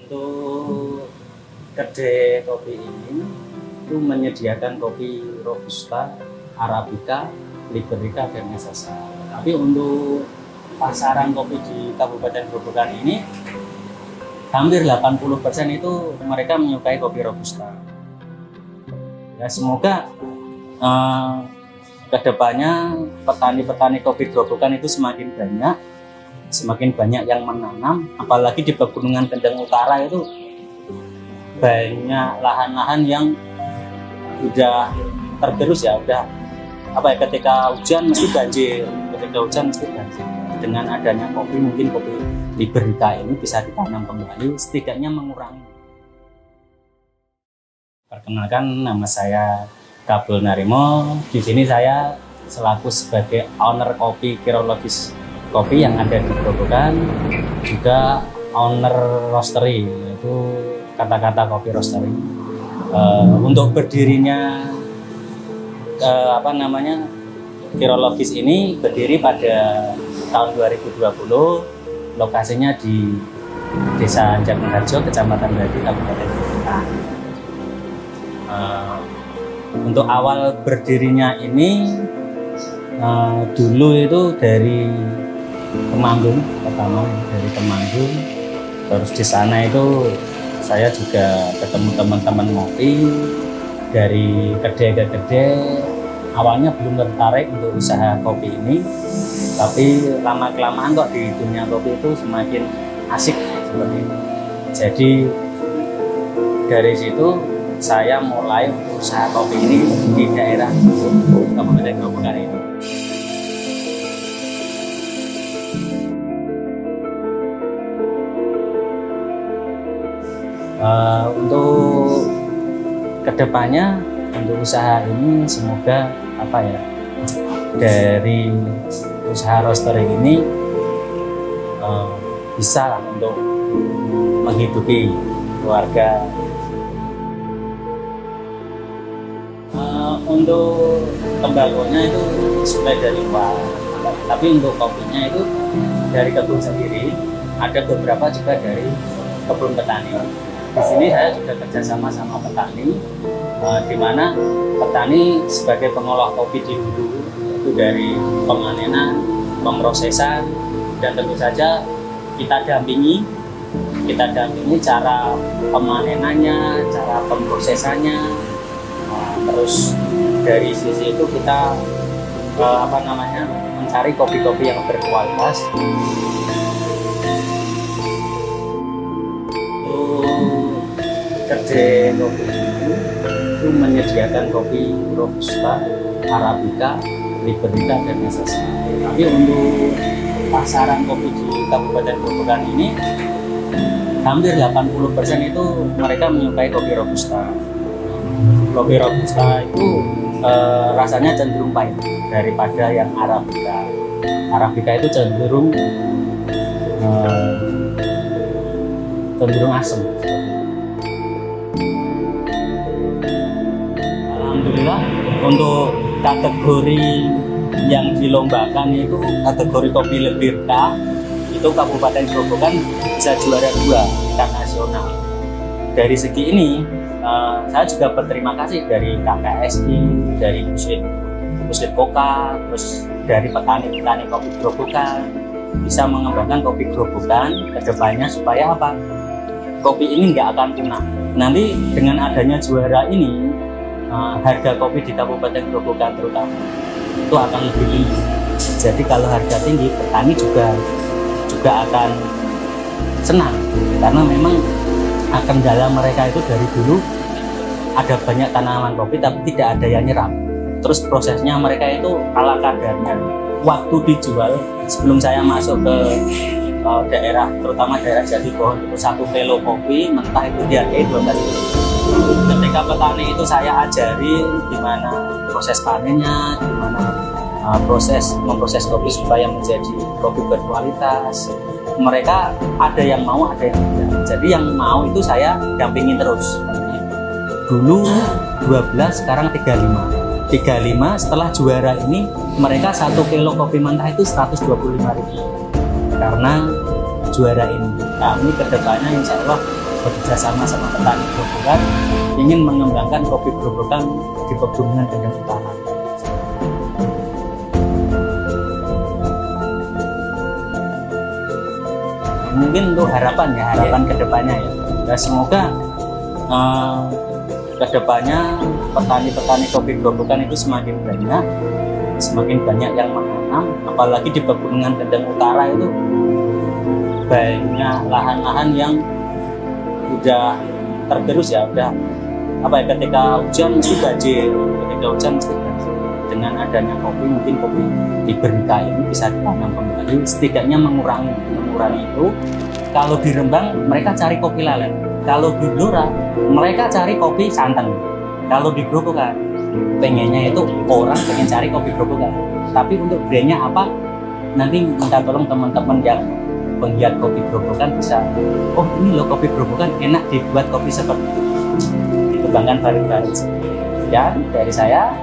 Untuk kedai kopi ini itu menyediakan kopi Robusta, Arabica, Liberica, dan Espresso. Tapi untuk pasaran kopi di Kabupaten Grobogan ini hampir 80% itu mereka menyukai kopi Robusta. Ya, semoga kedepannya petani-petani kopi Grobogan itu semakin banyak yang menanam, apalagi di Pegunungan Kendeng Utara itu banyak lahan-lahan yang udah tergerus ya, ketika hujan mesti banjir, dengan adanya kopi, mungkin kopi Liberica ini bisa ditanam kembali, setidaknya mengurangi. Perkenalkan, nama saya Kabul Narimo. Di sini saya selaku sebagai owner kopi Kirologis Kopi yang ada di Grobogan, juga owner roastery, yaitu Kata-Kata Kopi Roastery. Untuk berdirinya Kirologis ini berdiri pada tahun 2020. Lokasinya di Desa Jagnarjo, Kecamatan Badi, Kabupaten Grobogan. Untuk awal berdirinya ini dulu itu dari Temanggung, terus di sana itu saya juga ketemu teman-teman ngopi dari kedai ke kedai. Awalnya belum tertarik untuk usaha kopi ini, tapi lama-kelamaan kok di dunia kopi itu semakin asik seperti itu. Jadi dari situ saya mulai usaha kopi ini di daerah Kabupaten Grobogan ini. Untuk kedepannya, untuk usaha ini semoga dari usaha roastery ini bisa untuk menghidupi keluarga. Untuk tembagonya itu supply dari luar, tapi untuk kopinya itu dari kebun sendiri, ada beberapa juga dari kebun petani. Di sini saya sudah kerjasama sama petani, di mana petani sebagai pengolah kopi di hulu, itu dari pemanenan, pemrosesan, dan tentu saja kita dampingi cara pemanenannya, cara pemrosesannya. Terus dari sisi itu kita mencari kopi-kopi yang berkualitas. Kedai kopi itu menyediakan kopi Robusta, Arabica, Liberica, dan Espresso. Tapi untuk pasaran kopi di Kabupaten Grobogan ini hampir 80% itu mereka menyukai kopi Robusta. Kopi Robusta itu rasanya cenderung pahit daripada yang Arabica. Arabica itu cenderung asam. Alhamdulillah, untuk kategori yang dilombakan itu kategori kopi Liberica, itu Kabupaten Grobogan bisa juara 2 tingkat nasional. Dari segi ini saya juga berterima kasih dari KKSI, dari Muslim Koka, terus dari petani-petani kopi Grobogan, bisa mengembangkan kopi Grobogan ke depannya supaya kopi ini nggak akan punah. Nanti dengan adanya juara ini, harga kopi di Kabupaten Grobogan terutama itu akan lebih tinggi. Jadi kalau harga tinggi, petani juga akan senang, karena memang kendala mereka itu dari dulu ada banyak tanaman kopi tapi tidak ada yang nyerap. Terus prosesnya mereka itu ala kadarnya. Waktu dijual, sebelum saya masuk ke daerah, terutama daerah Jatipohon, itu 1 kilo kopi mentah itu dihargai 12 ribu. Ketika petani itu saya ajari gimana proses panennya, gimana memproses kopi supaya menjadi kopi berkualitas. Mereka ada yang mau, ada yang tidak. Jadi yang mau itu saya dampingin terus. Dulu 12, sekarang 35. Setelah juara ini, mereka 1 kilo kopi mentah itu 125.000 karena juara ini. kami kedepannya insya Allah bekerja sama petani Grobogan ingin mengembangkan kopi Grobogan di Pegunungan Kendeng Utara. Mungkin untuk harapan kedepannya ya semoga kedepannya petani-petani kopi Grobogan itu semakin banyak yang menanam, apalagi di Pegunungan Kendeng Utara itu banyak lahan-lahan yang udah tergerus ya, udah ketika hujan mesti banjir, dengan adanya kopi mungkin kopi Liberika ini bisa ditanam kembali, setidaknya mengurangi itu. Kalau di Rembang mereka cari kopi lalen, kalau di Blora mereka cari kopi santan, kalau di Grobogan pengennya itu orang pengen cari kopi Grobogan, tapi untuk brandnya apa nanti minta tolong teman-teman yang penggiat kopi Grobogan bisa, oh ini loh kopi Grobogan enak dibuat kopi seperti itu, dikembangkan bareng-bareng. Dan dari saya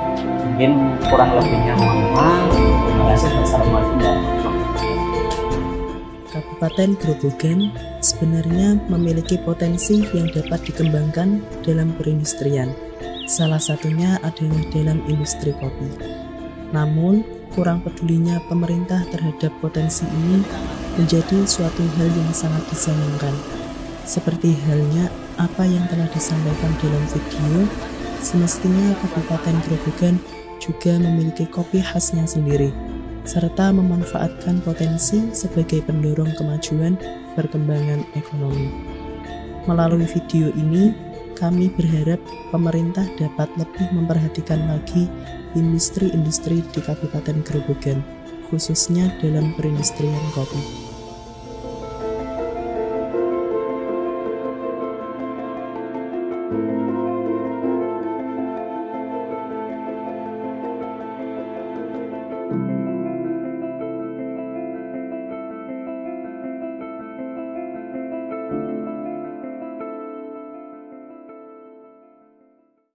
mungkin kurang lebihnya mohon maaf. Terima kasih. Wassalamualaikum warahmatullahi wabarakatuh. Kabupaten Grobogan sebenarnya memiliki potensi yang dapat dikembangkan dalam perindustrian. Salah satunya adalah dalam industri kopi. Namun, kurang pedulinya pemerintah terhadap potensi ini menjadi suatu hal yang sangat disayangkan. Seperti halnya apa yang telah disampaikan dalam video, semestinya Kabupaten Grobogan juga memiliki kopi khasnya sendiri, serta memanfaatkan potensi sebagai pendorong kemajuan perkembangan ekonomi. Melalui video ini, kami berharap pemerintah dapat lebih memperhatikan lagi industri-industri di Kabupaten Grobogan, khususnya dalam perindustrian kopi.